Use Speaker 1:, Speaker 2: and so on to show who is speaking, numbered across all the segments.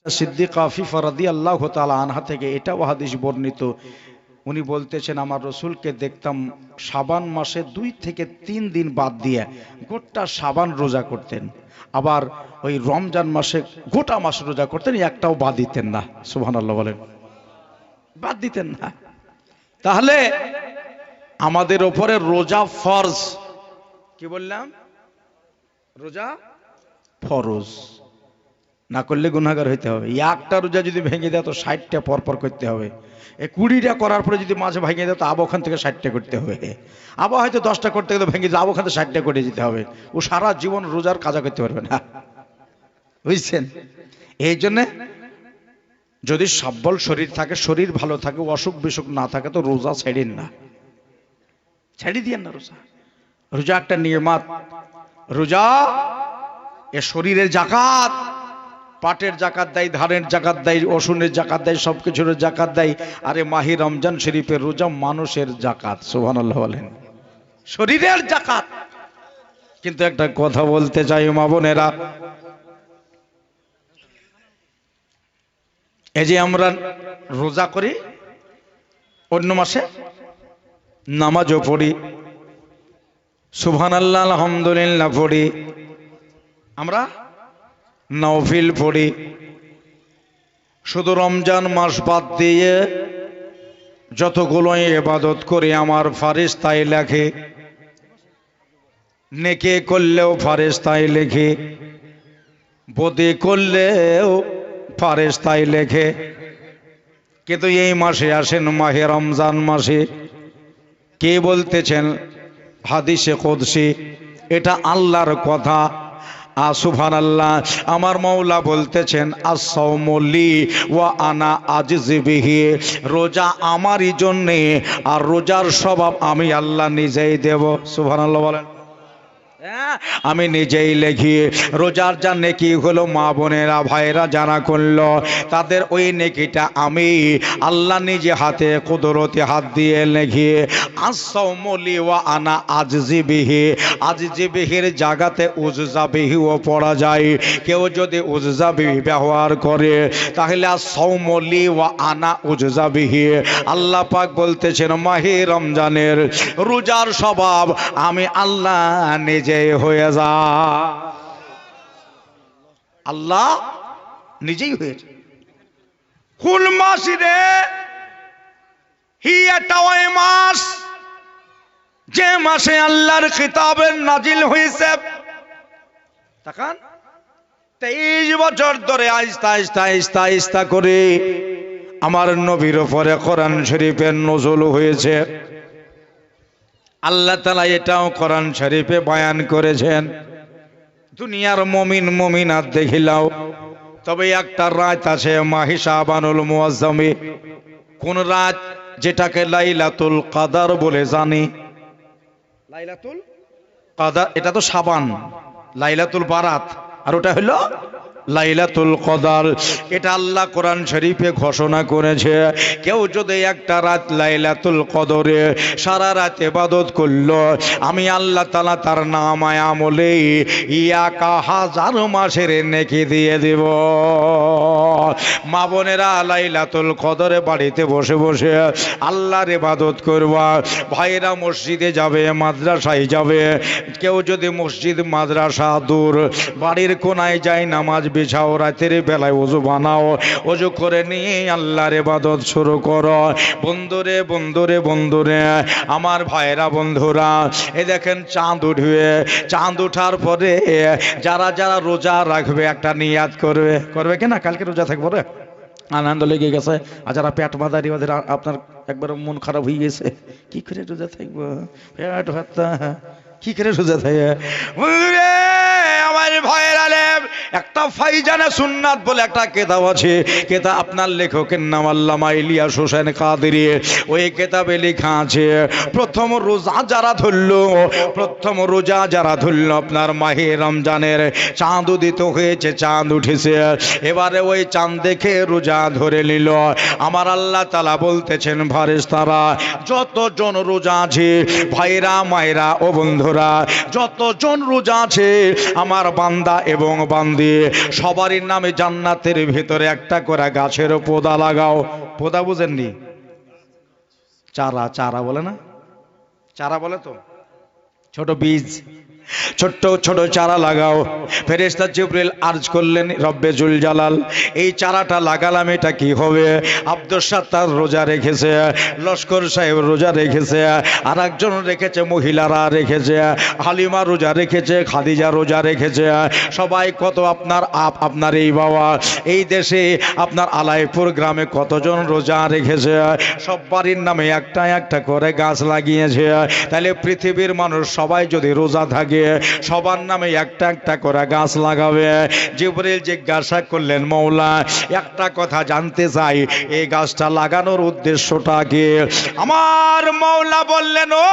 Speaker 1: সিদ্দিকা আফিফা রাদিয়াল্লাহু তাআলা আনহা থেকে এটাও হাদিস বর্ণিত। উনি বলতেছেন, আমার রসুলকে দেখতাম শাবান মাসে 2 থেকে 3 দিন বাদ দিয়ে গোটা শাবান রোজা করতেন, আবার ওই রমজান মাসে গোটা মাস রোজা করতেন, একটাও বাদ দিতেন না। সুবহানাল্লাহ বলেন, বাদ দিতেন না। তাহলে আমাদের উপরে রোজা ফরজ। কি বললাম? রোজা ফরজ, না করলে গুনাহগার হইতে হবে। একটা রোজা যদি ভেঙে দেয় তো 60টা পরপর করতে হবে। 20টা করার পরে যদি মাঝে ভেঙে দেয় তো আবার ওখান থেকে 60টা করতে হবে। আবার হয়তো 10টা করতে গেলে ভেঙে যায়, আবার ওখান থেকে 60টা করে যেতে হবে। ও সারা জীবন রোজার কাজা করতে পারবে না, বুঝছেন? এই জন্যে যদি সবল শরীর থাকে, শরীর ভালো থাকে, অসুখ বিসুখ না থাকে তো রোজা ছেড়েন না, ছেড়ে দিয়েন না রোজা। রোজা একটা নিয়ামত। রোজা এ শরীরের জাকাত, পাটের জাকাত দেয়, ধানের জাকাত দেয়, রসুনের জাকাত দেয়, সবকিছুর জাকাত দেয়। আরে মাহে রমজান শরীফের রোজা মানুষের জাকাত। সুবহানাল্লাহ বলেন, শরীরের জাকাত। কিন্তু একটা কথা বলতে চাই মা বোনেরা, এই যে আমরা রোজা করি, অন্য মাসে নামাজও পড়ি, সুবহানাল্লাহ আলহামদুলিল্লাহ পড়ি, আমরা নফিল পড়ি। শুধু রমজান মাস বাদ দিয়ে যতগুলো ইবাদত করে আমার ফারেশতাই লেখে, নেকি করলেও ফারেশতাই লেখে, বদি করলেও ফারেশতাই লেখে। কিন্তু এই মাসে আসেন মাহে রমজান মাসে, কে বলতেছেন? হাদিসে কুদসি, এটা আল্লাহর কথা। সুবহানাল্লাহ, আমার মওলা বলতেছেন, আস-সাওমু লি ওয়া আনা আজজি বিহি, রোজা আমারই জন্যে আর রোজার স্বভাব আমি আল্লাহ নিজেই দেব। সুবহানাল্লাহ বলেন, আমি নিজেই লেখি। রোজার যা নেকি হলো মা বোনেরা ভাইরা যারা করলো, তাদের ওই নেকিটা আমি আল্লাহ নিজে হাতে কুদরতে হাত দিয়ে লেখি। আস-সাওমু লি ওয়া আনা আজজি বিহি, আজজি বিহির জায়গাতে উজজা বিহিও পড়া যায়। কেউ যদি উজজা বিহি ব্যবহার করে তাহলে আস-সাওমু লি ওয়া আনা উজজা বিহি। আল্লাহ পাক বলতেছেন, মাহে রমজানের রোজার স্বভাব আমি আল্লাহ নিজে হয়ে যা। আল্লাহ নিজেই হয়েছে। কুল মাসিরে হি একটা ওই মাস যে মাসে আল্লাহর খিতাবের নাজিল হয়েছে। তাকান, 23 বছর ধরে আস্তে আস্তে আস্তে আস্তে করে আমার নবীর উপরে কোরআন শরীফের নজল হয়েছে। আল্লাহ তাআলা এটাও কোরআন শরীফে বয়ান করেছেন, দুনিয়ার মুমিন মুমিনাত দেখিলাও, তবে একটা রাত আছে মাহে শাবানুল মুআজ্জামে। কোন রাত? যেটাকে লাইলাতুল কদর বলে জানি। লাইলাতুল কদর, এটা তো শাবান, লাইলাতুল বারাত, আর ওটা হলো লাইলাতুল কদর। এটা আল্লাহ কোরআন শরীফে ঘোষণা করেছে, কেউ যদি একটা রাত লাইলাতুল কদরে সারা রাত ইবাদত করলো, আমি আল্লাহ তাআলা তার নামায়ে আমলে 1000 মাসের নেকি দিয়ে দেব। মা বোনেরা, লাইলাতুল কদরে বাড়িতে বসে বসে আল্লাহর ইবাদত করবা। ভাইরা মসজিদে যাবে, মাদ্রাসায় যাবে। কেউ যদি মসজিদ মাদ্রাসা দূর, বাড়ির কোনায় যায় নামাজ বিছাও, রাতের বেলায় ওযু বানাও, ওযু করে নিয়ে আল্লাহর ইবাদত শুরু করো। বন্ধুরে বন্ধুরে বন্ধুরে আমার ভাইরা বন্ধুরা, এই দেখেন চাঁদ উঠবে। চাঁদ ওঠার পরে যারা যারা রোজা রাখবে একটা নিয়াত করবে। করবে কিনা? কালকে রোজা থাকবো রে, আনন্দ লেগে গেছে। আর যারা পেট বাঁধারি, ওদের আপনার একবার মন খারাপ হয়ে গেছে, কি করে রোজা থাকবো, পেট ভাতা কি করে রোজা থাকে। আমার ভাইয়ের আলেম, একটা ফাইজানে সুন্নাত বলে একটা কেতাব আছে। কেতাব আপনার লেখকের নাম আল্লামা ইলিয়াস হোসেন কাদেরী। ওই কেতাবে লেখা আছে, প্রথম রোজা যারা ধরলো, প্রথম রোজা যারা ধরলো আপনার মাহে রমজানের চাঁদ উদিত হয়েছে, চাঁদ উঠেছে, এবারে ওই চাঁদ দেখে রোজা ধরে নিল। আমার আল্লাহ তাআলা বলতেছেন, ফারেশতারা যতজন রোজা আছে, ভাইরা মায়েরা ও বন্ধুরা, যতজন রোজা আছে আমার বান্দা এবং বান্দি দিয়ে সবারই নামে জান্নাতের ভিতরে একটা করে গাছের পোদা লাগাও। পোদা বুঝেননি? চারা, চারা বলে না? চারা বলে তো, ছোট বীজ, ছোট্ট ছোট চারা লাগাও। ফেরেশতা জিবরিল আরজ করলেন, রব্বে জুল জালাল, এই চারাটা লাগালাম, এটা কি হবে? আব্দুস সাত্তার রোজা রেখেছে, লস্কর সাহেব রোজা রেখেছে, আর একজন রেখেছে, মহিলারা রেখেছে, হালিমা রোজা রেখেছে, খাদিজা রোজা রেখেছে। সবাই কত আপনার এই বাবা এই দেশে আপনার আলাইপুর গ্রামে কতজন রোজা রেখেছে? সব বাড়ির নামে একটা একটা করে গাছ লাগিয়েছে। তাহলে পৃথিবীর মানুষ সবাই যদি রোজা থাকে, সবার নামে একটা একটা করে গাছ লাগাবে। জিবরিল জিজ্ঞাসা করলেন, মওলা একটা কথা জানতে চাই, এই গাছটা লাগানোর উদ্দেশ্যটা কি? আমার মওলা বললেন, ও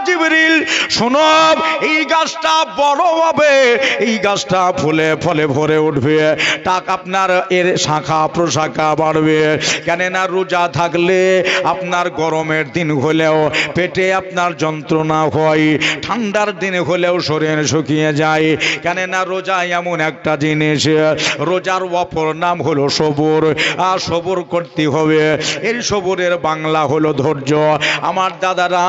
Speaker 1: জিবরিল শোনো, এই গাছটা বড় হবে, এই গাছটা ফুলে ফলে ভরে উঠবে, টাক আপনার এর শাখা প্রশাখা বাড়বে। কেননা রোজা থাকলে আপনার গরমের দিন হলেও পেটে আপনার যন্ত্রণা হয়, ঠান্ডার দিনে হলেও শরীর শুকিয়ে যায়। কেননা রোজা এমন একটা জিনিস, রোজার অপর নাম হলো সবুর, আর সবুর করতে হবে। এই সবুরের বাংলা হলো ধৈর্য। আমার দাদারা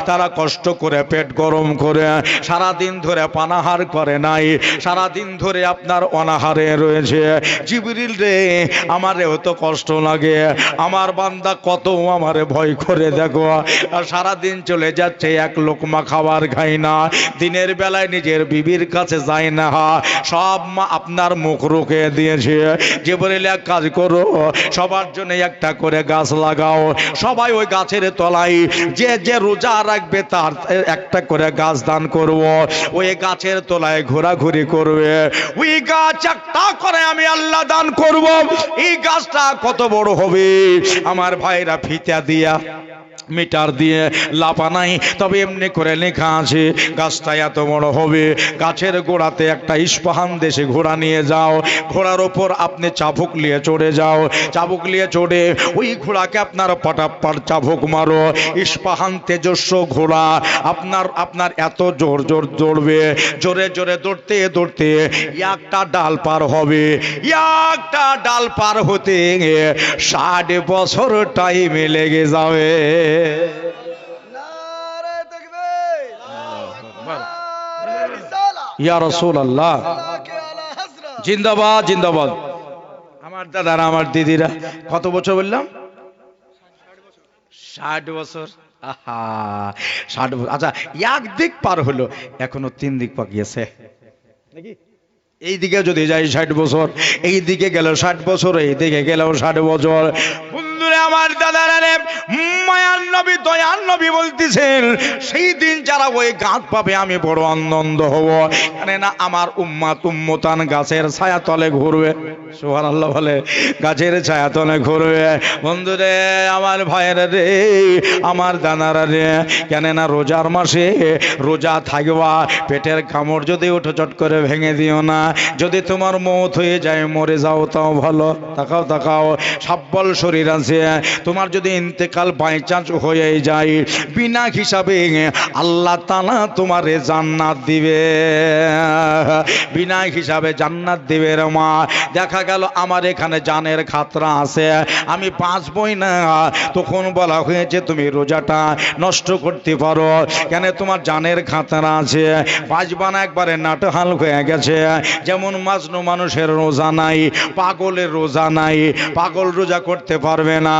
Speaker 1: তারা কষ্ট করে পেট গরম করে সারাদিন ধরে পানাহার করে নাই, সারাদিন ধরে আপনার অনাহারে রয়েছে। জিবরিল রে, আমারেও তো কষ্ট লাগে, আমার বান্দা কত আমারে ভয় করে দেখো, আর সারাদিন চলে যাচ্ছে, এক লোকমা খাবার খাই না, দিনের বেলায় নিজের বিবির কাছে যায় না, সব মা আপনার মুখ রুখে দিয়েছে। জিবরিল এক কাজ করো, সবার জন্য একটা করে গাছ লাগাও, সবাই ওই গাছের তলায় যে যে রোজা রাখবে তার একটা করে গাছ দান করব, ওই গাছের তলায় ঘোরাঘুরি করবে, ওই গাছ একটা করে আমি আল্লাহ দান করব। এই গাছটা কত বড় হবে আমার ভাইরা, ফিতা দিয়া মিটার দিয়ে লাপা নাই, তবে এমনি করে লেখা আছে গাছটা এত বড় হবে। গাছের গোড়াতে একটা ইস্পাহান দেশে ঘোড়া নিয়ে যাও, ঘোড়ার ওপর আপনি চাবুক নিয়ে চড়ে যাও, চাবুক নিয়ে চড়ে ওই ঘোড়াকে আপনার পটাপ্পার চাবুক মারো। ইস্পাহান তেজস্ব ঘোড়া আপনার এত জোর জোর দৌড়বে, জোরে জোরে দৌড়তে দৌড়তে একটা ডাল পার হবে, একটা ডাল পার হতে 60 বছর টাইমে লেগে যাবে। ইয়া রাসূলুল্লাহ, জিন্দাবাদ জিন্দাবাদ। আমার দাদারা, আমার দিদিরা, কত বছর বললাম? 60 বছর। আহা, 60 বছর। আচ্ছা, এক দিক পার হলো, এখনো 3 দিক বাকি আছে নাকি? এই দিকে যদি যাই 60 বছর, এই দিকে গেল 60 বছর, এই দিকে গেলেও 60 বছর। বন্ধুরা আমার দাদারা রে, মায়ার নবী দয়ার নবী বলতেছেন, সেই দিন যারা ওই গাছ পাবে আমি বড় আনন্দ হব। কেননা আমার উম্মাত উম্মতান গাছের ছায়া তলে ঘুরবে। সুবহানাল্লাহ বলে, গাছের ছায়া তলে ঘুরবে। বন্ধুরে আমার ভাইয়েরা রে, আমার দানারা রে, কেননা রোজার মাসে রোজা থাকবা, পেটের কামড় যদি উঠো চট করে ভেঙে দিও না। যদি তোমার মওত হয়ে যায়, মরে যাও তাও ভালো। তাকাও তাকাও, সাব্বল শরীর আছে, তোমার যদি ইন্তেকাল বাই চান্স হয়ে যায়, বিনা হিসাবে আল্লাহ তাআলা তোমারে জান্নাত দিবে, বিনা হিসাবে জান্নাত দিবে রে মা। দেখা গেল আমার এখানে জানের খাতরা আছে, আমি বাঁচবই না, তখন বলা হয়েছে তুমি রোজাটা নষ্ট করতে পারো, কেন তোমার জানের খাতরা আছে, বাঁচবা না, একবারে নাটহাল হয়ে গেছে। যেমন মাজনু মানুষের রোজা নাই, পাগলের রোজা নাই, পাগল রোজা করতে পারবে না,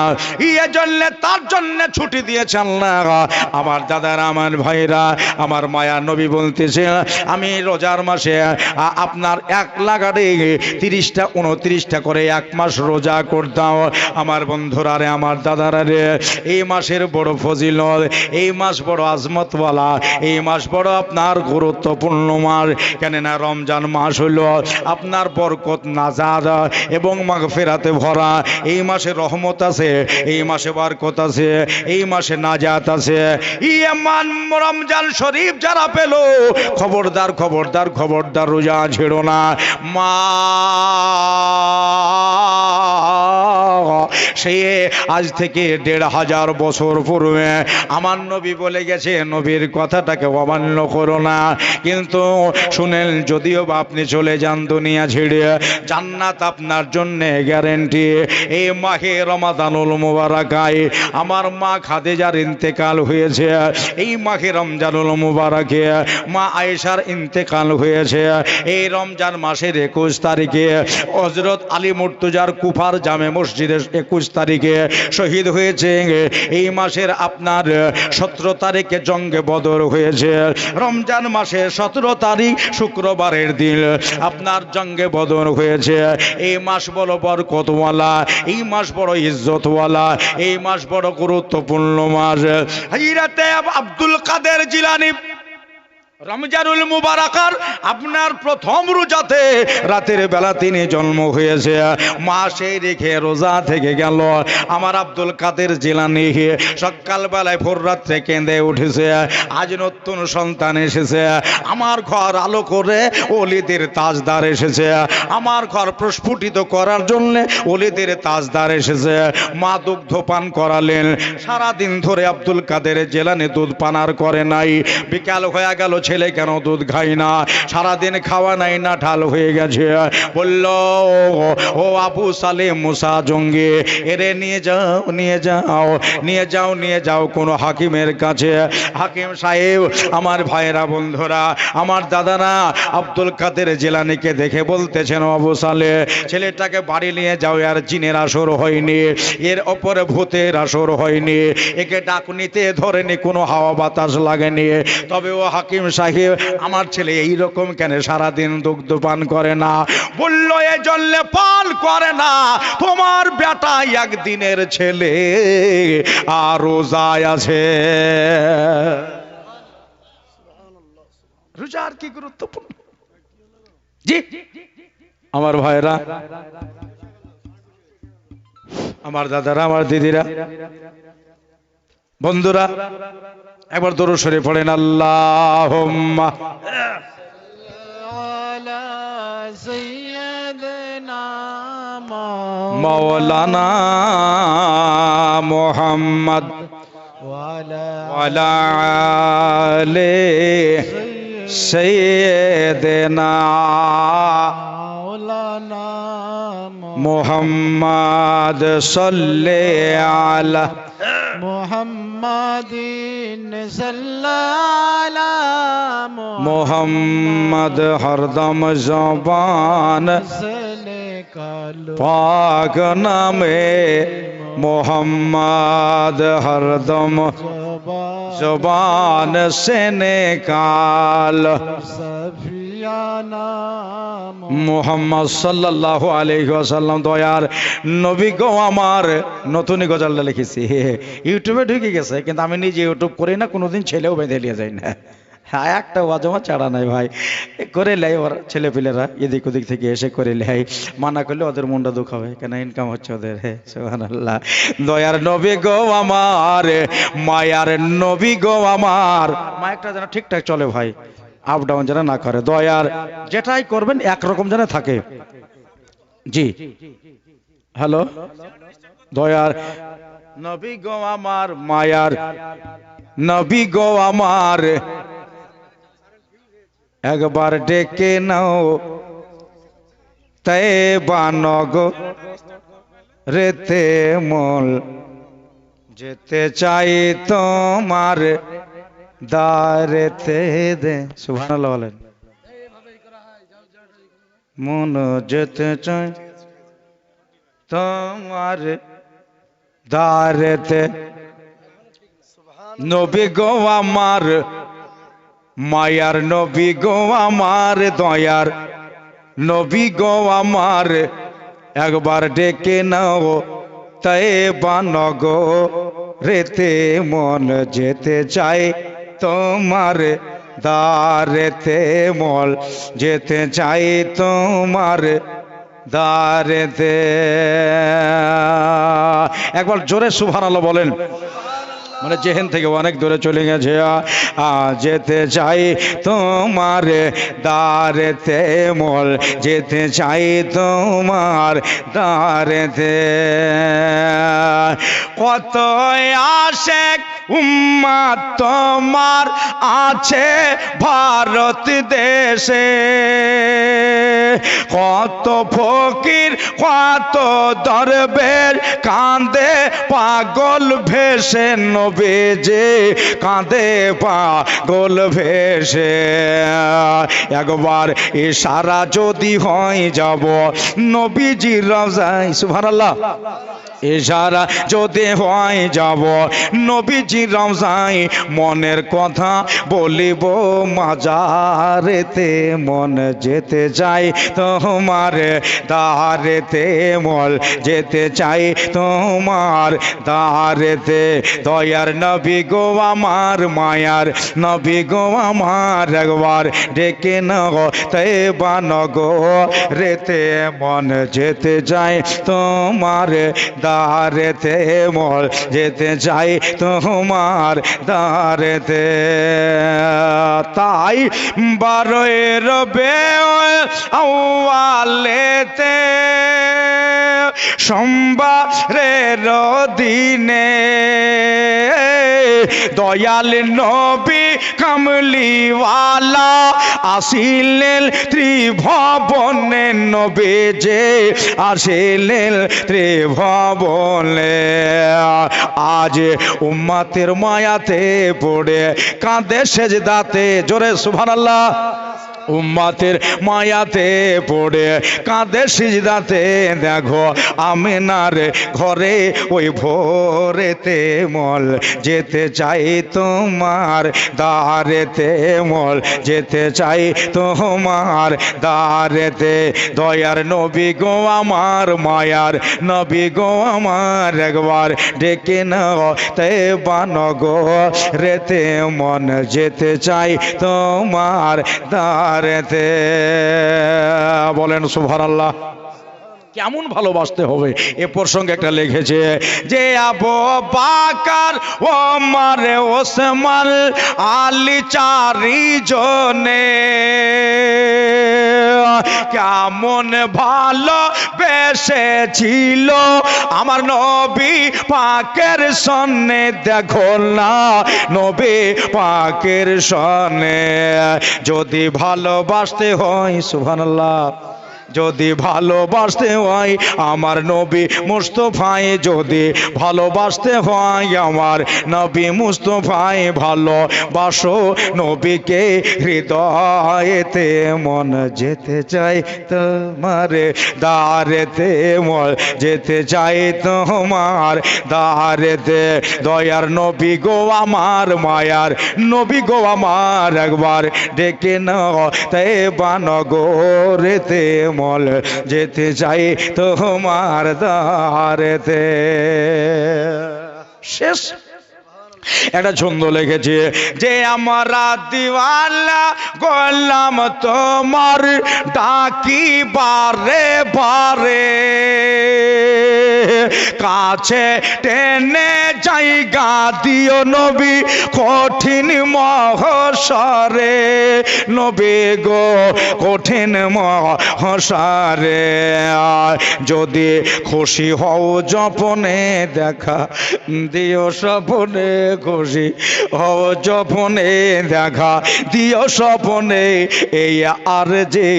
Speaker 1: এজন্য তার জন্য ছুটি দিয়েছে আল্লাহ। আমার দাদারা, আমার ভাইরা, আমার মায়া নবী বলতেছে, আমি রোজার মাসে আপনার 1 লাগারে 30টা 29টা করে 1 মাস রোজা করতাম। আমার বন্ধুরা রে, আমার দাদারা রে, এই মাসের বড় ফজিলত, এই মাস বড় আজমতওয়ালা, এই মাস বড় আপনার গুরুত্বপূর্ণ মাস। কেননা রমজান মাস হলো আপনার বরকত, নাজাত এবং মাগফিরাতে ভরা। এই মাসে রহমত আছে, এই মাসে বরকত আছে, এই মাসে নাজাত আছে। ইমান রমজান শরীফ যারা পেল, খবরদার খবরদার খবরদার রোজা ছেড়ো না। মা সে আজ থেকে ১৫০০ বছর পূর্বে আমার নবী বলে গেছে, নবীর কথাটাকে অমান্য করো না। কিন্তু শুনেন, যদিও বা আপনি চলে যান দুনিয়া ছেড়ে, জান্নাত আপনার জন্য গ্যারেন্টি। এই মাহে রমাদানুল মুবারাকায় আমার মা খাদিজার ইন্তেকাল হয়েছে। এই মাহে রমজানুল মুবারাকে মা আয়েশার ইন্তেকাল হয়েছে। এই রমজান মাসের 21 তারিখে হযরত আলী মুর্তজার কুফার জামে মসজিদে 21 তারিখে শহীদ হয়েছে। এই মাসের আপনার 17 তারিখে জঙ্গে বদর হয়েছে। রমজান মাসের 17 তারিখ শুক্রবারের দিন আপনার জঙ্গে বদর হয়েছে। এই মাস বড় বরকতওয়ালা, এই মাস বড় ইজ্জতওয়ালা, এই মাস বড় গুরুত্বপূর্ণ মাস। হযরতে আব্দুল কাদের জিলানী রমজানুল মুবারাকার আপনার প্রথম রোজাতে রাতের বেলা তিনি জন্ম হয়েছে। মা সেই রেখে রোজা থেকে গেল। আমার আব্দুল কাদের জিলানী সকালবেলায় ভোর রাত্রে কেঁদে উঠেছে, আজ নতুন সন্তান এসেছে, আমার ঘর আলো করে ওলিদের তাজদার এসেছে, আমার ঘর প্রস্ফুটিত করার জন্য ওলিদের তাজদার এসেছে। মা দুগ্ধ পান করালেন। সারাদিন ধরে আব্দুল কাদের জিলানী দুধ পান আর করে নাই। বিকাল হয়ে গেল, ছেলে কেন দুধ খাই না? সারাদিন খাওয়া নাই, না ঢাল হয়ে গেছে। বলল, ও আবু সালেম মুসা জঙ্গি, এরে নিয়ে যাও, নিয়ে যাও, নিয়ে যাও, নিয়ে যাও কোনো হাকিমের কাছে। হাকিম সাহেব, আমার ভাইয়েরা, বন্ধুরা, আমার দাদারা আব্দুল কাদের জিলানীকে দেখে বলতেছেন, আবু সালে, ছেলেটাকে বাড়ি নিয়ে যাও, আর জিনের আসর হয়নি, এর ওপরে ভূতের আসর হয়নি, একে ডাকুনিতে ধরেনি, কোনো হাওয়া বাতাস লাগেনি। তবে ও হাকিম সাহেব, আমার ছেলে এই রকম কেন সারাদিন দুগ্ধ পান করে না? বলল, এ জন্য পান করে না, তোমার বেটা একদিনের ছেলে আর রোজায় আছে। রোজার কি গুরুত্বপূর্ণ! জি আমার ভাইরা, আমার দাদারা, আমার দিদিরা, বন্ধুরা, একবার দরুদ শরীফ পড়েন। আল্লাহুম্মা আলা সাইয়্যিদিনা মাওলানা মুহাম্মদ ওয়া আলা আলি সাইয়্যিদিনা মাওলানা মুহাম্মদ সাল্লাল্লাহু আলা মুহাম্মাদিন সাল্লাল্লাহু মুহাম্মদ হরদম জবান সে নিকালো পাক নামে মুহাম্মদ হরদম জবান সে নিকালো সফিয়ানা মুহাম্মদ সাল্লাল্লাহু আলাইহি ওয়াসাল্লাম। দয়ার নবী গো আমার, নতুনই গজলটা লিখেছি, ইউটিউবে ঢুকে গেছে, কিন্তু আমি নিজে ইউটিউব করি না, কোনোদিন ছেলেও বেঁধে নিয়ে যাই না। হ্যাঁ, একটা ওয়াজমা ছাড়া নাই ভাই, করে লাই ওর ছেলেপিলেরা এদিক ওদিক থেকে এসে করে লাই, মানা করলে ওদের মনটা দুঃখ হবে, কেন ইনকাম হচ্ছে ওদের। হ্যাঁ, সুবহানাল্লাহ। দয়ার নবী গো আমার, মায়ার নবী গো আমার, মাইকটা যেন ঠিকঠাক চলে ভাই, আপ ডাউন যেন না করে। দয়ার যেটাই করবেন একরকম যেন থাকে। জি, হ্যালো। দয়ার নবী গো আমার, মায়ার নবী গো আমার, একবার ডেকে নাও তয়বা নগরেতে মল, যেতে চাই তোমার দারেতে দে। সুবহানাল্লাহ বলেন। মন যেতে চাই তোমার দারেতে। নবী গো আমার, মায়ার নবী গো আমার, দয়ার নবী গো আমার, একবার ডেকে নাও তয়বা নগরেতে মন, যেতে চাই তোমার দারেতে মল, যেতে চাই তোমার দারেতে। একবার জোরে সুবহানাল্লাহ বলেন। মানে যেহেন থেকে অনেক দূরে চলে গেছে। যেতে চাই তোমার দারেতে মোল, যেতে চাই তোমার দারেতে। কত আশেক উম্মাত তোমার আছে ভারত দেশে, কত ফকির কত দরবেশ কাঁদে পাগল ভেসে, নবী যে কাঁদে পাগল ভেসে। একবার ইশারা যদি হয় যাব নবীজির রওজায়, সুবহানাল্লাহ। ইশারা যদি হয় যাব নবীজির রওজায়, মনের কথা বলিব মাজারেতে, মন যেতে চাই তোমার দারেতে মোল, যেতে চাই তোমার দারেতে। দয়ার নবী গো আমার মায়ার নবী গো আমার, একবার ডেকে নাও তয়বা নগরেতে, মন যেতে চাই তোমার দারেতে মোল, যেতে চাই তোমার দারেতে। তাই 12 রবিউল আউয়ালেতে সোমবারের দিনে দয়াল নবী কামলিওয়ালা আসিলেন ত্রিভুবনে, নবী যে আসিলেন ত্রিভুবনে। আজ উম্মতের মায়াতে পড়ে কাঁদে সেজদাতে, জোরে সুবহানাল্লাহ। উম্মতের মায়াতে পড়ে কাঁদে সিজদাতে, দেখো আমিনার ঘরে ওই ভোরেতে মোল, যেতে চাই তোমার দারেতে মোল, যেতে চাই তোমার দারেতে। দয়ার নবী গো আমার মায়ার নবী গো আমার, একবার ডেকে নাও তয়বা নগরেতে, মন যেতে চাই তোমার দারেতে। বলেন সুবহানাল্লাহ। কেমন ভালোবাসতে হবে এ প্রসঙ্গে একটা লিখেছে যে আবু বকর ওমর ওসমান আলী চারিজনে কেমন ভালো বেসেছিল আমার নবী পাকের সন্নে, দেখো না নবী পাকের সন্নে। যদি ভালোবাসতে হয়, সুবহানাল্লাহ, যদি ভালোবাসতে হয় আমার নবী মুস্তাফায়, যদি ভালোবাসতে হয় আমার নবী মুস্তাফায়, ভালোবাসো নবীকে হৃদয়েতে, মন যেতে চাই তোমার দারেতে মোল, যেতে চাই তোমার দারেতে। দয়ার নবী গো আমার মায়ার নবী গো আমার, একবার ডেকে নাও তয়বা নগরেতে মোল, যেতে চাই তোমার দারেতে। শেষ একটা ছন্দ লিখেছে যে আমরা দিওয়ালা গোলাম তোমার ডাকি বারে বারে, কাছে টেনে জায়গা দিও নবী কঠিন মহশরে, নবী গো কঠিন মহশরে। যদি খুশি হও জপনে দেখা দিও স্বপনে, খুশি হও জপনে দেখা দিও স্বপনে। এই আর যে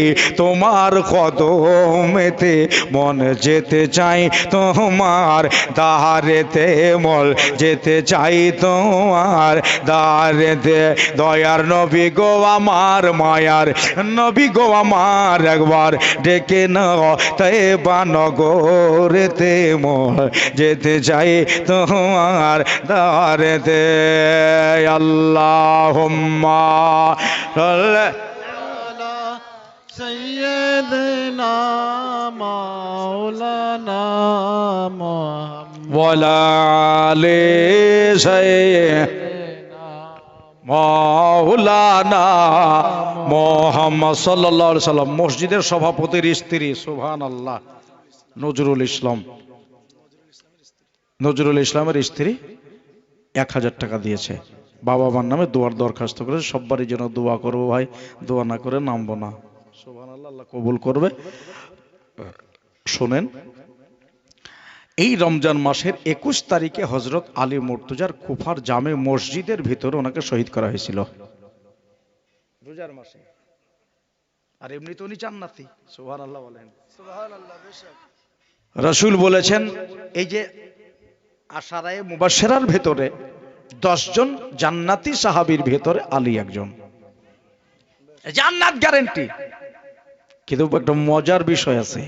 Speaker 1: তোমার কদমেতে, মন যেতে চাই তোমার দারেতে মোল, যেতে চাই তোমার দারেতে। দয়ার নবী গো আমার মায়ার নবী গো আমার, একবার ডেকে নাও তয়বা নগরেতে মোল, যেতে চাই তোমার দারেতে। আল্লাহুম্মা
Speaker 2: سيدنا مولانا محمد
Speaker 1: ওয়ালা আলি সাইয়্যিদিনা মাওলানা মুহাম্মদ সাল্লাল্লাহু আলাইহি সাল্লাম। মসজিদের সভাপতির স্ত্রী, সুবহানাল্লাহ, নজরুল ইসলাম, নজরুল ইসলামের স্ত্রী 1000 টাকা দিয়েছে, বাবা মার নামে দোয়ার দরখাস্ত করে সববারই যেন দোয়া করবো ভাই, দোয়া না করে নামবো না। সুবহানাল্লাহ, আল্লাহ কবুল করবে। শোনেন, এই রমজান মাসের 21 তারিখে হযরত আলী মুর্তজার কুফার জামে মসজিদের ভিতরে ওনাকে শহীদ করা হয়েছিল রোজার মাসে। আর এমনি তো উনি জান্নাতি। সুবহানাল্লাহ বলেন। রাসূল বলেছেন, এই যে আশারায়ে মুবাশশিরার ভেতরে 10 জন জান্নাতি সাহাবীর ভেতরে আলী একজন, জান্নাত গ্যারান্টি। কিন্তু একটা মজার বিষয় আছে,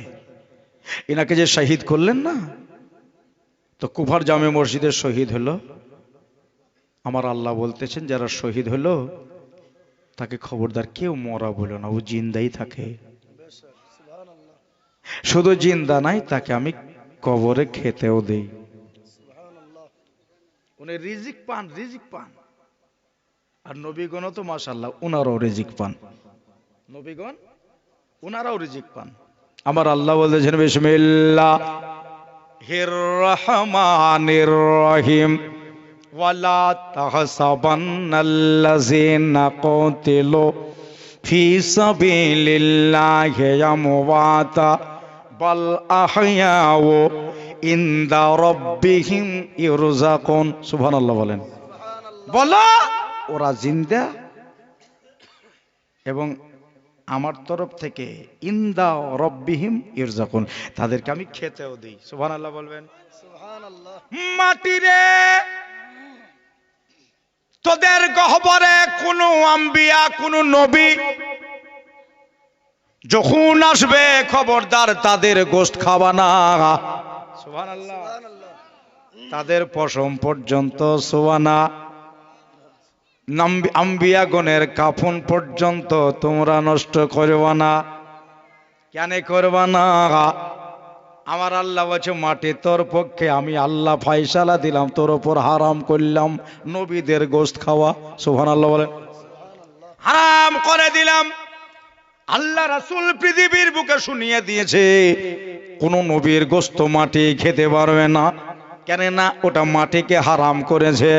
Speaker 1: এনাকে যে শহীদ করলেন না, তো কুফার জামে মসজিদের শহীদ হলো। আমার আল্লাহ বলতেছেন যারা শহীদ হলো তাকে খবরদার কেউ মরা বলো না, ও জিন্দাই থাকে। শুধু জিন্দা নাই, তাকে আমি কবরে খেতেও দেই। উনি রিজিক পান, রিজিক পান। আর নবীগণ তো মাশাআল্লাহ উনারাও রিজিক পান, নবীগণ উনারাও রিজিক পান। আমার আল্লাহ বলতেছেন বিসমিল্লাহির রহমানির রহিম, ওয়ালা তাহসাবান্নাল্লাযিনা কুতিলু ফি সাবিলিল্লাহি আমওয়াতা বাল আহইয়াউ ইনদা রাব্বিহিম ইরযাকুন। সুবহানাল্লাহ বলেন। বলো ওরা জিন্দা এবং আমার তরফ থেকে ইনদা রব্বিহিম ইরযাকুন, তাদেরকে আমি খেতেও দিই। সুবহানাল্লাহ বলবেন। সুবহানাল্লাহ। মাটিরে তোদের গহবরে কোন আম্বিয়া কোন নবী যখন আসবে খবরদার তাদের গোশত খাবা না। সুবহানাল্লাহ। তাদের পশম পর্যন্ত সোয়ানা, আম্বিয়াগণের কাফন পর্যন্ত তোমরা নষ্ট করবা না। কেন করবা না? আমার আল্লাহ বলছে মাটি তোর পক্ষে আমি আল্লাহ ফয়সালা দিলাম, তোর উপর হারাম করলাম নবীদের গোশত খাওয়া। সুবহানাল্লাহ বলেন। হারাম করে দিলাম। আল্লাহ রাসূল পৃথিবীর বুকে শুনিয়ে দিয়েছে কোন নবীর গোশত মাটি খেতে পারবে না। কেন না? ওটা মাটিকে হারাম করেছে।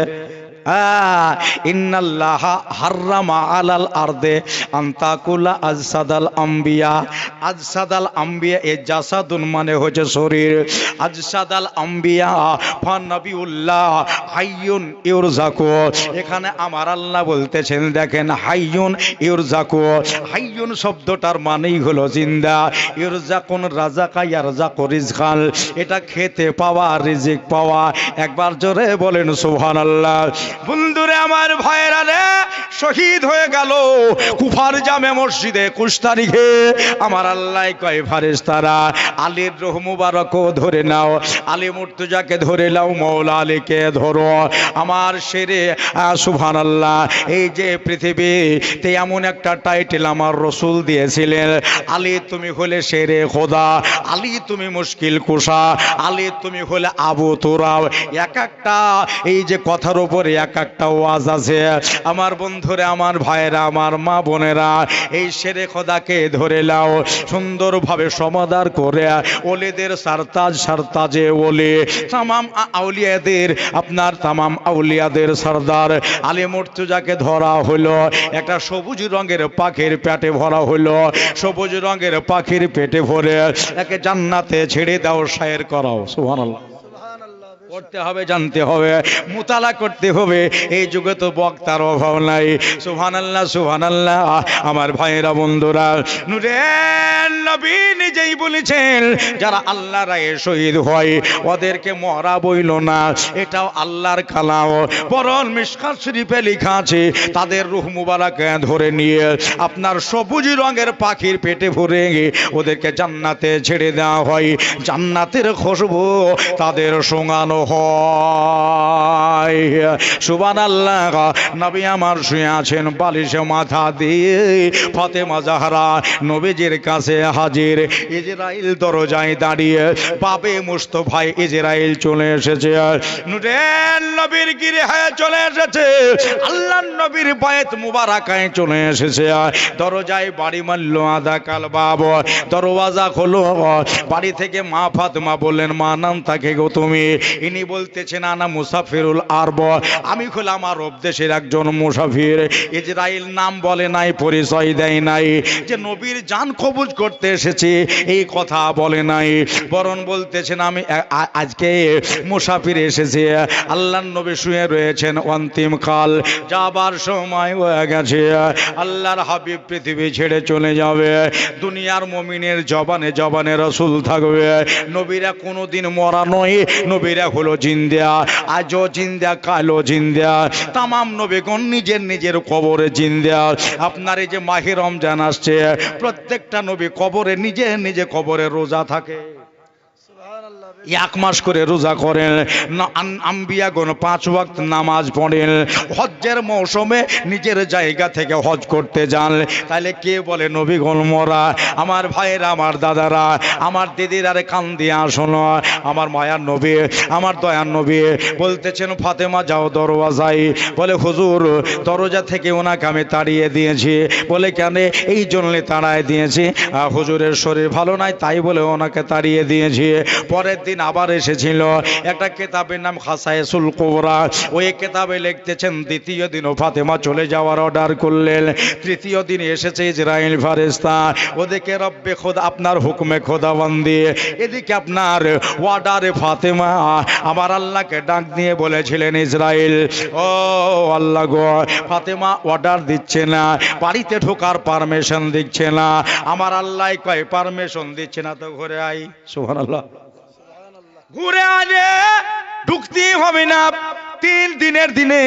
Speaker 1: ইন্নাল্লাহা হাররামা আলাল আরদে আনতাকুলা আজসাদাল আম্বিয়া। আজসাদাল আম্বিয়া এ জাসাদুন মানে হচ্ছে শরীর, আজসাদাল আম্বিয়া ফানবিউল্লাহ হাইয়ুন ইউরযাকু। এখানে আমার আল্লাহ বলতেছেন দেখেন হাইয়ুন ইউরযাকু, হাইয়ুন শব্দটার মানেই হলো জিন্দা, ইউরযাকুন রাযাকা ইয়ারযাকু রিজকান, এটা খেতে পাওয়া রিজিক পাওয়া। একবার জোরে বলেন সুবহানাল্লাহ। বন্ধুরে আমার ভাইরা রে, শহীদ হয়ে গেল কুফার জামে মসজিদে 21 তারিখে। আমার আল্লাহ কয় ফারেশতারা আলীর রূহ মুবারকও ধরে নাও, আলী মুর্তজাকে ধরে নাও, মওলা আলীকে ধরো। আমার শেরে সুবহানাল্লাহ। এই যে পৃথিবীতে এমন একটা টাইটেল আমার রাসূল দিয়েছিলেন, আলী তুমি হলে শেরে খোদা, আলী তুমি মুশকিল কুশা, আলী তুমি হলে আবু তুরাব। এক একটা এই যে কথার উপরে এক একটা ওয়াজ আছে। আমার বন্ধুরা, আমার ভাইরা, আমার মা বোনেরা, এই শেরে খোদাকে ধরে নাও, সুন্দরভাবে সমাদার করে ওলিদের সারতাজ, সারতাজে ওলি, তামাম আউলিয়াদের, আপনার তামাম আউলিয়াদের সরদার আলী মুর্তজাকে ধরা হলো। একটা সবুজ রঙের পাখির পেটে ভরা হলো, সবুজ রঙের পাখির পেটে ভরে একে জান্নাতে ছেড়ে দাও, শায়ের করাও। সুবহানাল্লাহ। করতে হবে, জানতে হবে, মুতালা করতে হবে। এই যুগে তো বক্তার অভাব নাই। সুবহানাল্লাহ, সুবহানাল্লাহ। আমার ভাইয়েরা, বন্ধুরা, নূরের নবী নিজেই বলেছেন যারা আল্লাহর রায়ে শহীদ হয় ওদেরকে মরা বইল না। এটাও আল্লাহর কালাম। বরং মিশকাত শরীফে লেখা আছে তাদের রূহ মুবারক ধরে নিয়ে আপনার সবুজ রঙের পাখির পেটে ভরে ওদেরকে জান্নাতে ছেড়ে দেওয়া হয়। জান্নাতের খুশবু তাদের শোঙানো হয়। সুবহানাল্লাহ। নবী আমার শুয়ে আছেন বালিশে মাথা দিয়ে, ফাতেমা জাহরা নবীজির কাছে হাজির। ইজরাইল দরজায় দাঁড়িয়ে, বাবে মুস্তফায় ইজরাইল চলে এসেছে, নূরের নবীর গৃহে চলে এসেছে, আল্লাহর নবীর বায়ত মুবারাকায় চলে এসেছে। দরজায় বাড়ি মারল আদা কাল বাব, দরওয়াজা খোলো। বাড়ি থেকে মা ফাতেমা বললেন, মা নাম তাকে গো তুমি? ইনি বলতেছেন আনা মুসাফিরুল আরব, আমি হলাম আরব দেশের একজন মুসাফির। ইসরাইল নাম বলে নাই, পরিচয় দেয় নাই যে নবীর জান কবজ করতে এসেছি, এই কথা বলে নাই, বরং বলতেছেন আমি আজকে মুসাফির এসেছি। আল্লাহর নবী শুয়ে রয়েছেন, অন্তিম কাল, যাবার সময় হয়ে গেছে। আল্লাহর হাবিব পৃথিবী ছেড়ে চলে যাবে। দুনিয়ার মুমিনের জবানে জবানে রাসূল থাকবে। নবীরা কোনোদিন মরা নয়, নবীরা হলো জিন্দা, আজও জিন্দা, কালও জিন্দা। তামাম নবীগণ নিজের নিজের কবরে জিন্দা। আপনার এই যে মাহে রমজান আসছে, প্রত্যেকটা নবী কবরে নিজে নিজে কবরে রোজা থাকে, এক মাস করে রোজা করেন। আম্বিয়াগণ 5 ওয়াক্ত নামাজ পড়েন। হজ্জের মৌসুমে নিজের জায়গা থেকে হজ করতে যান। তাহলে কে বলে নবীগণ মরা? আমার ভাইয়েরা, আমার দাদারা, আমার দিদিরা, রে কান দিয়ে আসুন। আমার মায়ার নবী, আমার দয়ার নবী বলতেছেন ফাতেমা যাও দরওয়াজায়। বলে হুজুর দরজা থেকে ওনাকে আমি তাড়িয়ে দিয়েছি। বলে কেন? এই জন্যে তাড়ায় দিয়েছি, হুজুরের শরীর ভালো নাই, তাই বলে ওনাকে তাড়িয়ে দিয়েছি। পরের দিন আবার এসেছিল। একটা কেতাবের নাম খাসায়েসুল কুবরা, ওই কেতাবে লিখতেছেন দ্বিতীয় দিনও ফাতেমা চলে যাওয়ার অর্ডার করলেন। তৃতীয় দিন এসেছে ইসরাইল ফেরেশতা। ওদিকে রব্বে খোদা, আপনার হুকুমে খোদাবন্দি, এদিকে আপনার অর্ডারে ফাতেমা আমার আল্লাহকে ডাক দিয়ে বলেছিলেন ইসরাইল, ও আল্লাহ গো, ফাতেমা অর্ডার দিচ্ছে না, বাড়িতে ঢোকার পারমিশন দিচ্ছে না। আমার আল্লাহ কয় পারমিশন দিচ্ছে না তো ঘরে আই। সুবহানাল্লাহ, ঘুরে আলে ঢুকতেই হবে না। 3 দিনের দিনে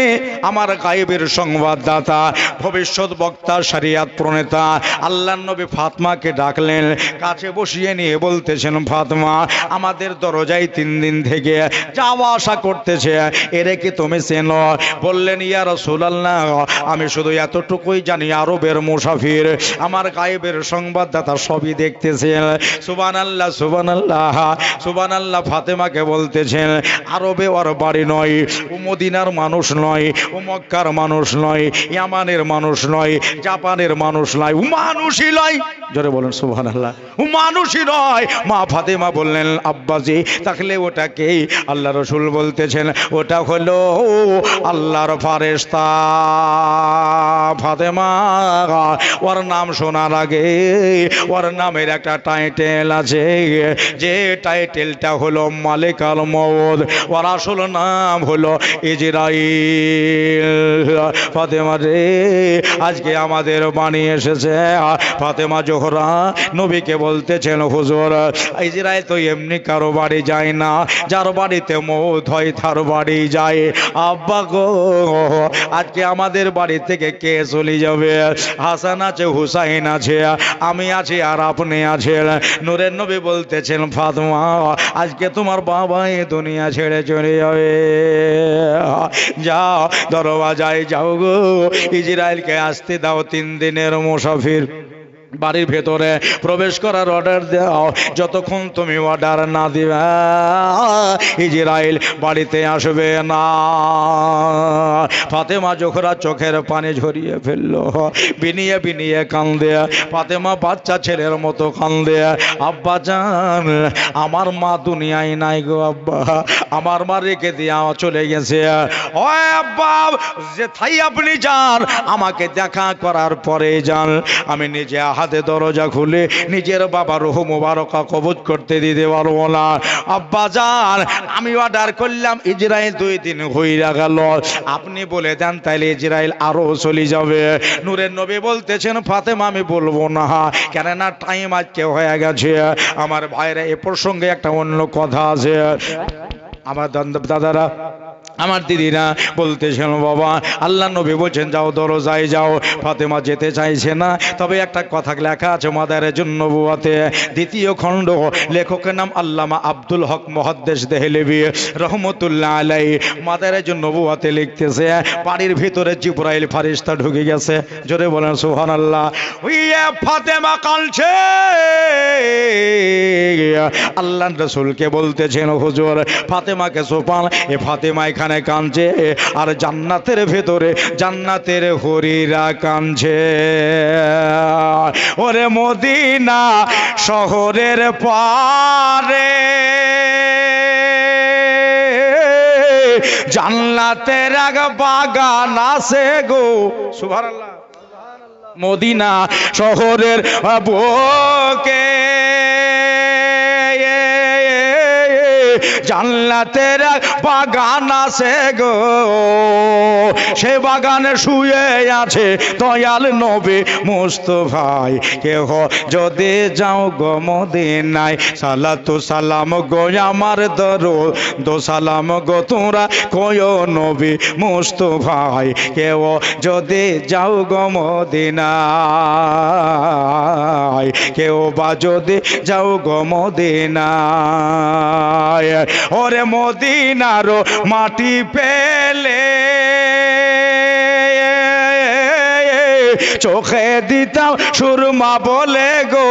Speaker 1: আমার গায়েবের সংবাদদাতা, ভবিষ্যৎ বক্তা, শরিয়াত প্রণেতা আল্লাহর নবী ফাতেমাকে ডাকলেন, কাছে বসিয়ে নিয়ে বলতেছেন ফাতেমা আমাদের দরজায় 3 দিন থেকে যাওয়া আসা করতেছে, এরে কি তুমি চেনো? বললেন ইয়া রাসূলুল্লাহ, আমি শুধু এতটুকুই জানি আরবের মুসাফির, আমার গায়েবের সংবাদদাতা সবই দেখতেছেন। সুবহানাল্লাহ, সুবহানাল্লাহ, সুবহানাল্লাহ। ফাতেমাকে বলতেছেন আরবে ওর বাড়ি নয়, ও মদিনার মানুষ নয়, ও মক্কার মানুষ নয়, ইয়ামানের মানুষ নয়, জাপানের মানুষ নয়, ও মানুষই নয়। জোরে বলেন সুবহানাল্লাহ, ও মানুষই নয়। মা ফাতেমা বললেন আব্বাজি তাহলে ওটা কে? আল্লাহ রাসূল বলতেছেন ওটা হলো আল্লাহর ফেরেশতা। ফাতেমা ওর নাম শোনার আগে ওর নামের একটা টাইটেল আছে, যে টাইটেলটা হলো মালিকাল মউত, ওর আসল নাম হলো ইসরাইল। ফাতেমা রে, আজকে আমাদের বাণী এসেছে। ফাতেমা জোহরা নবীকে বলতেছেন হুজুর ইসরাইল তো এমনি কারো বাড়ি যায় না, যার বাড়িতে মউত হয় তার বাড়ি যায়। আব্বা গো, আজকে আমাদের বাড়ি থেকে কে চলে যাবে? হাসান আছে, হুসাইন আছে, আমি আছি, আর আপনি আছেন। নূরের নবী বলতেছেন ফাতেমা আজকে তোমার বাবা এই দুনিয়া ছেড়ে চলে যাবে, যাও দরওয়াজায় যাও গো, ইসরাইলকে আসতে দাও, 3 দিনের মুসাফির। বাড়ির ভেতরে প্রবেশ করার অর্ডার দাও, যতক্ষণ তুমি অর্ডার না দিবে ইসরাইল বাড়িতে আসবে না। ফাতেমা জোহরা চোখের পানি ঝরিয়ে ফেললো, বিনিয়ে বিনিয়ে কান্দে। ফাতেমা বাচ্চা ছেলের মতো কান্দে, আব্বা জান আমার মা দুনিয়ায় নাই গো আব্বা, আমার মা রেখে দিয়ে চলে গেছে। ও আব্বা, যে তাই আপনি যান, আমাকে দেখা করার পরে যান, আমি নিজে হাতে দরজা খুলে নিজের বাবার রূহ মুবারকা কবজ করতে দিতে পারবো না। আব্বা জান আমি অর্ডার করলাম ইসরাইল 2 দিন হইয়া গেল, আপনি বলে দেন তাইলে ইসরাইল আরো চলে যাবে। নূরের নবী বলতেছেন ফাতেমা আমি বলবো না, কেননা টাইম আজকে হয়ে গেছে। আমার ভাইরা এ প্রসঙ্গে একটা অন্য কথা আছে। আমার দাদারা, আমার দিদিরা বলতেছেন বাবা আল্লাহ নবী বলছেন যাও দরজায় যাও। ফাতেমা যেতে চাইছে না, তবে একটা কথা লেখা আছে মাদারেজুন নবুওয়াতে 2য় খণ্ড, লেখকের নাম আল্লামা আব্দুল হক মুহাদ্দিস দেহলভী রহমতুল্লাহ আলাইহি, মাদারেজুন নবুওয়াতে লিখতেছে বাড়ির ভিতরে জিবরাইল ফেরেশতা ঢুকে গেছে। জোরে বলেন সুবহানাল্লাহ। ওইয়া ফাতেমা কাঁদছে, আল্লাহর রাসূলকে বলতেছেন হুজুর ফাতেমাকে সোপান। এ ফাতেমা এখানে কাঁদছে, আর জান্নাতের ভেতরে জান্নাতের হরিরা কাঁদছে। ওরে মদিনা শহরের পারে জান্নাতের এক বাগান আছে গো সুবহানাল্লাহ মদিনা শহরের বুকে জান্নাতের এক বাগান আছে গো সে বাগানে শুয়ে আছে দয়াল নবী মুস্তাফায় কেহ যদি যাও গো মদিনায় সালাতু সালাম গো আমার দরুদ সালাম গো তোরা কয় নবী মুস্তাফায় কেহ যদি যাও গো মদিনায় কেউ বা যদি যাও গো মদিনায় ওরে মদিনার মাটি পেলে চোখে দিতাম সুরমা বলে গো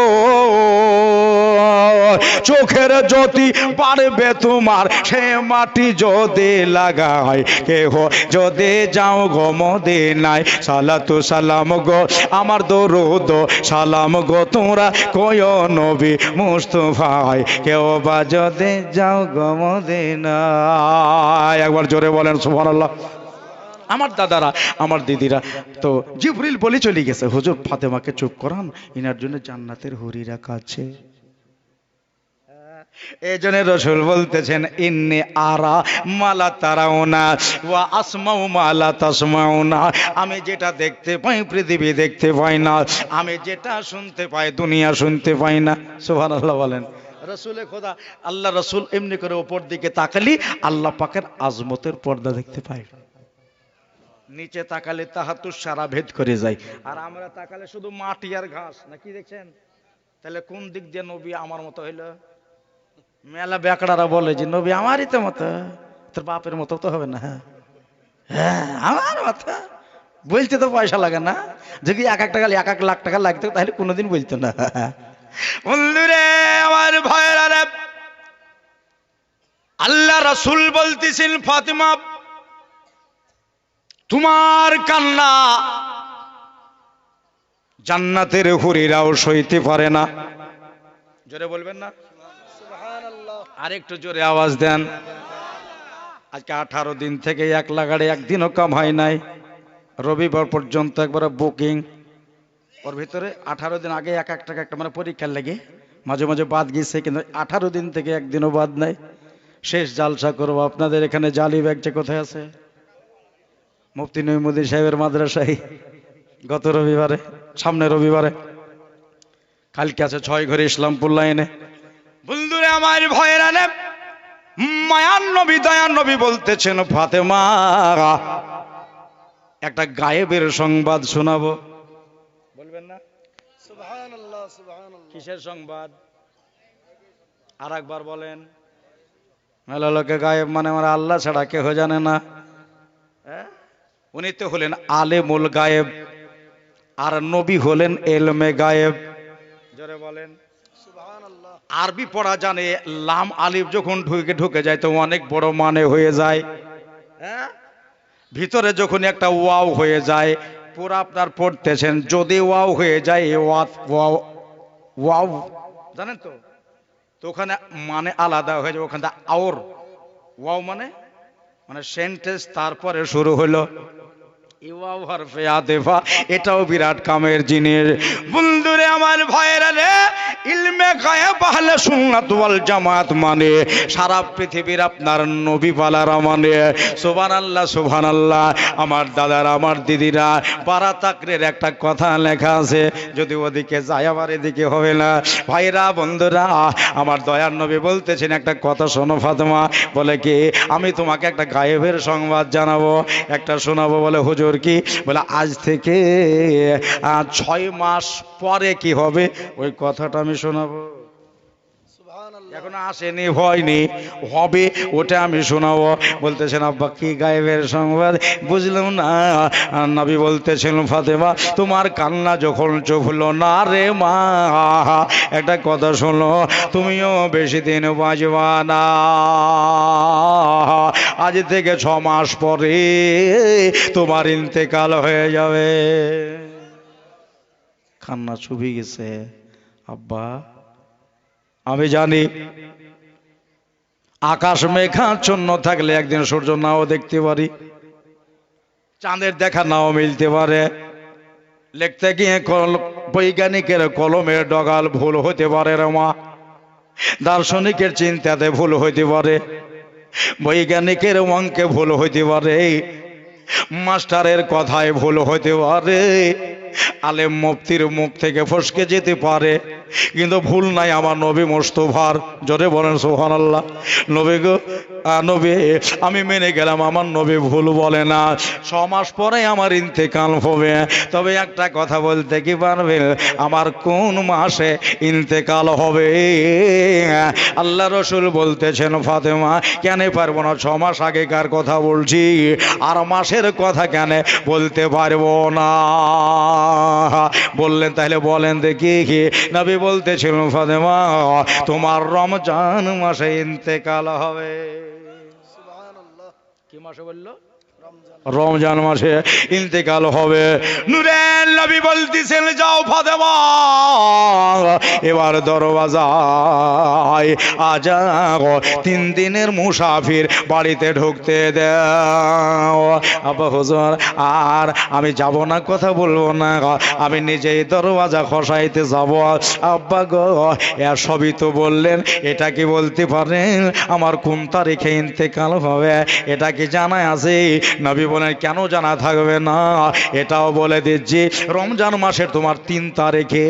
Speaker 1: চোখের জ্যোতি বাড়বে তোমার সে মাটি যদি লাগায় কেহ যদি যাও গো মদিনায় সালাতু সালাম গো আমার দরুদ সালাম গো তোমরা কয় নবী মুস্তাফায় কেউ বা যদি যাও গো মদিনায় একবার জোরে বলেন সুবহানাল্লাহ আমার দাদারা আমার দিদিরা তো জিবরিল বলে চলে গেছে হুজুর ফাতেমাকে চুপ করান ইনার জন্য জান্নাতের হুরি রাখা আছে এই জন্য রাসূল বলতেছেন ইন্নী আরা মালা তারাউনা ওয়া আসমাউ মালা তাসমাউনা আমি যেটা দেখতে পাই পৃথিবী দেখতে পাই না আমি যেটা শুনতে পাই দুনিয়া শুনতে পাই না সুবহানাল্লাহ বলেন রাসূলে খোদা আল্লাহ রাসূল এমনি করে উপর দিকে তাকালি আল্লাহ পাকের আজমতের পর্দা দেখতে পাই নিচে তাকালে তাহাতুর সারা ভেদ করে যায় আর আমরা তাকালে শুধু মাটি আর ঘাস না কি দেখছেন তাহলে কোন দিক দিয়ে নবী আমার মতো হইল মেলা বেকড়ারা বলে যে নবী আমারই তো মতো তোর বাপের মতো তো হবে না হ্যাঁ আমার মতো বলতে তো পয়সা লাগে না যদি এক এক টাকা এক এক লাখ টাকা লাগতো তাহলে কোনোদিন বলতো না বন্ধুরে আমার ভয়েরা আল্লাহ রাসূল বলতেছেন ফাতিমা তোমার কান্না জান্নাতের হুরিরাও সইতে পারে না জোরে বলবেন না সুবহানাল্লাহ আরেকটু জোরে আওয়াজ দেন আজকে 18 দিন থেকে 1 লাগাড়ে একদিনও কম হয় নাই রবিবার পর্যন্ত একবার বুকিং ওর ভিতরে 18 দিন আগে এক টাকা একটা মানে পরীক্ষার লাগে মাঝে মাঝে বাদ গিয়েছে কিন্তু 18 দিন থেকে একদিনও বাদ নাই শেষ জালসা করব আপনাদের এখানে জালি ব্যাগটা কোথায় আছে মুফতি নঈমুদ্দিন সাহেবের মাদ্রাসায় গত রবিবারে সামনে রবিবারে কালকে আছে 6 ঘরে ইসলামপুর লাইনে বন্ধুরে আমার ভয়েরা নে মায়ান নবী দয়ান নবী বলতেছেন ফাতেমা একটা গায়েবের সংবাদ শোনাবো বলবেন না সুবহানাল্লাহ সুবহানাল্লাহ কিসের সংবাদ আরেকবার বলেন মেলা লোকে গায়েব মানে আমার আল্লাহ ছাড়া কেউ জানে না হ্যাঁ উনি তো হলেন আলেমুল গায়েব আর নবী হলেন এলমে গায়েব জোরে বলেন সুবহানাল্লাহ আরবি পড়া জানে লাম আলিফ যখন ঢুকে যায় তো অনেক বড় মানে হয়ে যায় হ্যাঁ ভিতরে যখন একটা ওয়াও হয়ে যায় পুরো আপনার পড়তেছেন যদি ওয়াও হয়ে যায় ওয়াও ওয়াও জানেন তো তো ওখানে মানে আলাদা হয়ে যায় ওখানে আওর ওয়াও মানে সেন্টেন্স তারপরে শুরু হলো ইওয়াও হরফে আতেফা এটাও বিরাট কামের জিনিস বন্ধুরে আমার ভাইরা রে ইলমে গায়েব আহলে সুন্নাত ওয়াল জামাত মানে সারা পৃথিবীর আপনার নবী পালারা মানে সুবহানাল্লাহ সুবহানাল্লাহ আমার দাদারা আমার দিদিরা পারা তাকরের একটা কথা লেখা আছে যদি ওদিকে যায় আবার এদিকে হবে না ভাইরা বন্ধুরা আমার দয়ার নবী বলতেছেন একটা কথা শোনো ফাতেমা বলে কি আমি তোমাকে একটা গায়েবের সংবাদ জানাবো একটা শোনাবো বলে হুজুর কি বলে আজ থেকে 6 মাস পরে কি হবে ওই কথাটা আমি শোনাবো এখন আসেনি হয়নি হবে ওটা আমি শোনাবো বলতেছেন আব্বা কি গায়েবের সংবাদ বুঝলাম না নবী বলতেছেন ফাতেমা তোমার কান্না যখন চুপ হলো না রে মা একটা কথা শোনো তুমিও বেশি দিন বাঁচবা না আজ থেকে 6 মাস পরে তোমার ইন্তেকাল হয়ে যাবে কান্না চুপি গেছে আব্বা আমি জানি আকাশ মেঘাচ্ছন্ন থাকলে একদিন সূর্য নাও দেখতে পারি, চাঁদের দেখা নাও মিলতে পারে, লিখতে গিয়ে বৈজ্ঞানিকের কলমের ডগাল ভুল হতে পারে রে মা, দার্শনিকের চিন্তাতে ভুল হইতে পারে, বৈজ্ঞানিকের অঙ্কে ভুল হইতে পারে, মাস্টারের কথায় ভুল হইতে পারে, আলেম মুফতির মুখ থেকে ফসকে যেতে পারে, কিন্তু ভুল নাই আমার নবী মুস্তাফার। জোরে বলেন সুবহানাল্লাহ। নবী গো নবী, আমি মেনে গেলাম আমার নবী ভুল বলে না, 6 মাস পরে আমার ইন্তেকাল হবে, তবে একটা কথা বলতে কি পারবেন আমার কোন মাসে ইন্তেকাল হবে? আল্লাহ রসুল বলতেছেন ফাতেমা কেন পারবো না, 6 মাস আগেকার কথা বলছি, আর মাসের কথা কেন বলতে পারবো না? বললেন তাহলে বলেন দেখি। নবী বলতেছিলেন ফাতেমা তোমার রমজান মাসে ইন্তেকাল হবে। কি মাসে বললো? রমজান মাসে ইন্তেকাল হবে। নূরের নবী বলতেছেন যাও ফাতেমা এবার দরওয়াজায় আজাও 3 দিনের মুসাফির বাড়িতে ঢুকতে দাও। আব্বা হুজুর আর আমি যাব না, কথা বলবো না, আমি নিজেই দরওয়াজা খসাইতে যাব। আব্বা গো এর সবই তো বললেন, এটা কি বলতে পারেন আমার কোন তারিখে ইন্তেকাল হবে? এটা কি জানা আছে? নবী বলেন কেন জানা থাকবে না, এটাও বলে দিচ্ছি, রমজান মাসের তোমার 3 তারিখে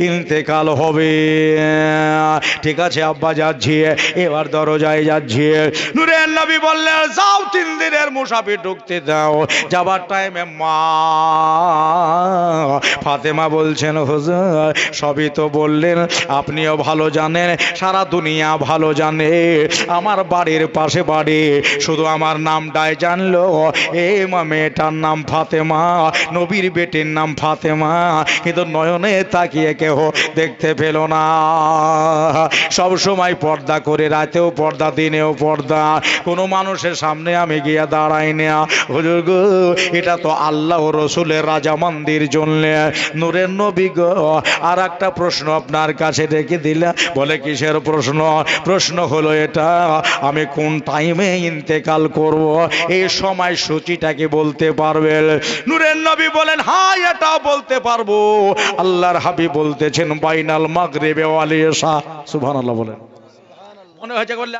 Speaker 1: ইন্তেকাল হবে। ঠিক আছে আব্বা যাচ্ছি, এবার দরজায় যাচ্ছি। নূরের নবী বললেন যাও 3 দিনের মুসাফির ঢুকতে দাও। যাবার টাইমে মা ফাতেমা বলছেন হুজুর সবই তো বললেন, আপনিও ভালো জানেন, সারা দুনিয়া ভালো জানে, আমার বাড়ির পাশে বাড়ি, শুধু আমার নামটাই জানলো মেয়েটার নাম ফাতেমা, নবীর বেটির নাম ফাতেমা, কিন্তু নয়নে তাকিয়ে কেহ দেখতে পেল না। সব সময় পর্দা করে, রাতেও পর্দা দিনেও পর্দা, কোনো মানুষের সামনে আমি গিয়ে দাঁড়াই না। হুজুর গো এটা তো আল্লাহ ও রসুলের রাজামান্দির জন্য। নূরের নবী গো আর একটা প্রশ্ন আপনার কাছে রেখে দিলে। বলে কিসের প্রশ্ন? প্রশ্ন হলো এটা আমি কোন টাইমে ইন্তেকাল করব, এই সময় সূচিটাকে বলতে পারবেন? নূরের নবী বলেন হ্যাঁ এটাও বলতে পারবো। আল্লাহর হাবিব বলতেছেন বাইনাল মাগরিবি ওয়াল ইশা। সুবহানাল্লাহ বলেন। মনে হয়েছে